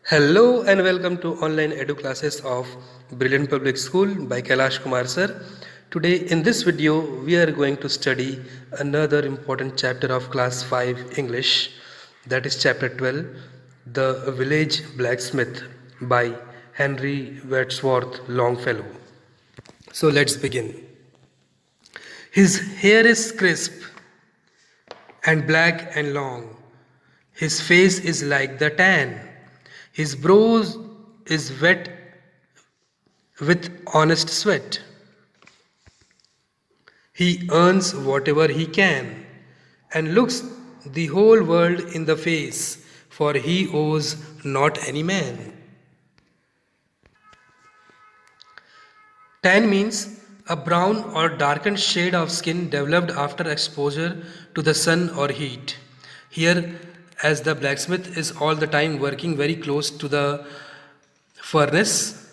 Hello and welcome to online edu classes of Brilliant Public School by Kailash Kumar sir. Today in this video we are going to study another important chapter of class 5 English, that is chapter 12, The Village Blacksmith by Henry Wadsworth Longfellow. So let's begin. His hair is crisp and black and long. His face is like the tan. His brow is wet with honest sweat. He earns whatever he can and looks the whole world in the face, for he owes not any man. Tan means a brown or darkened shade of skin developed after exposure to the sun or heat. Here, as the blacksmith is all the time working very close to the furnace,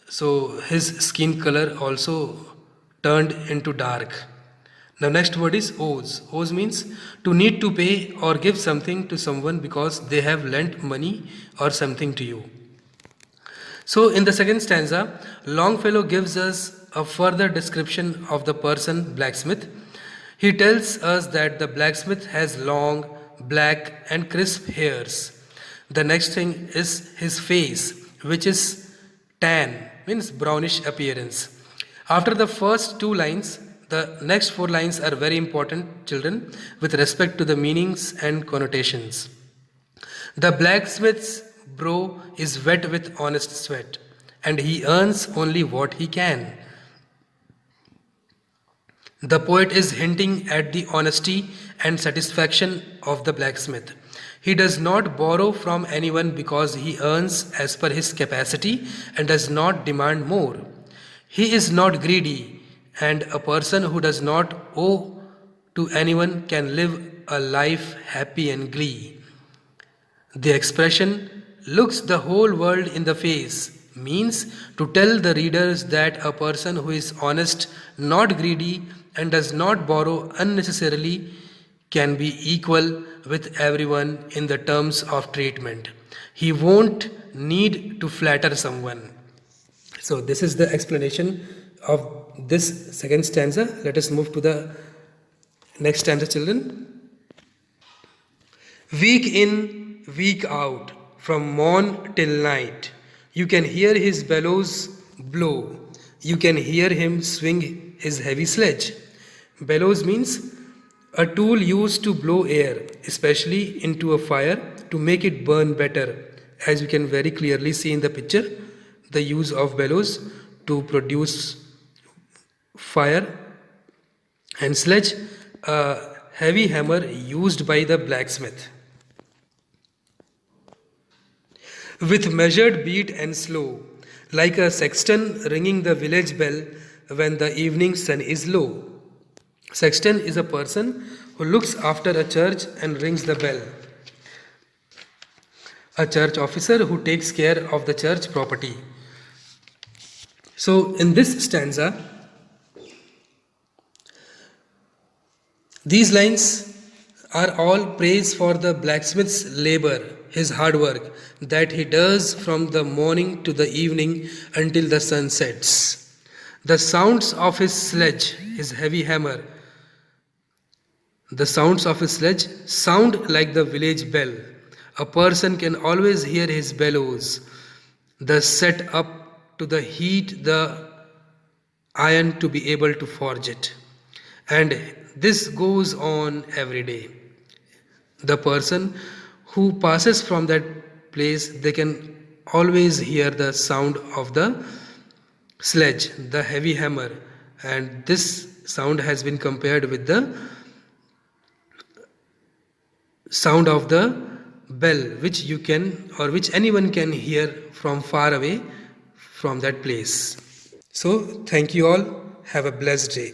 so his skin color also turned into dark. Now next word is owes. Owes means to need to pay or give something to someone because they have lent money or something to you. So in the second stanza, Longfellow gives us a further description of the person blacksmith. He tells us that the blacksmith has long, black and crisp hairs. The next thing is his face, which is tan, means brownish appearance. After the first two lines, the next four lines are very important, children, with respect to the meanings and connotations. The blacksmith's brow is wet with honest sweat, and he earns only what he can. The poet is hinting at the honesty and satisfaction of the blacksmith. He does not borrow from anyone because he earns as per his capacity and does not demand more. He is not greedy, and a person who does not owe to anyone can live a life happy and glee. The expression looks the whole world in the face means to tell the readers that a person who is honest, not greedy, and does not borrow unnecessarily can be equal with everyone in the terms of treatment. He won't need to flatter someone. So this is the explanation of this second stanza. Let us move to the next stanza, children. Week in, week out, from morn till night, you can hear his bellows blow. You can hear him swing his heavy sledge. Bellows means a tool used to blow air, especially into a fire, to make it burn better. As you can very clearly see in the picture, the use of bellows to produce fire, and sledge, a heavy hammer used by the blacksmith. With measured beat and slow, like a sexton ringing the village bell when the evening sun is low. Sexton is a person who looks after a church and rings the bell. A church officer who takes care of the church property. So in this stanza, these lines are all praise for the blacksmith's labor, his hard work that he does from the morning to the evening until the sun sets. The sounds of his sledge, his heavy hammer, the sounds of his sledge sound like the village bell. A person can always hear his bellows, the set up to the heat the iron to be able to forge it. And this goes on every day. The person who passes from that place, they can always hear the sound of the sledge, the heavy hammer, and this sound has been compared with the sound of the bell, which you can or which anyone can hear from far away from that place. So thank you all. Have a blessed day.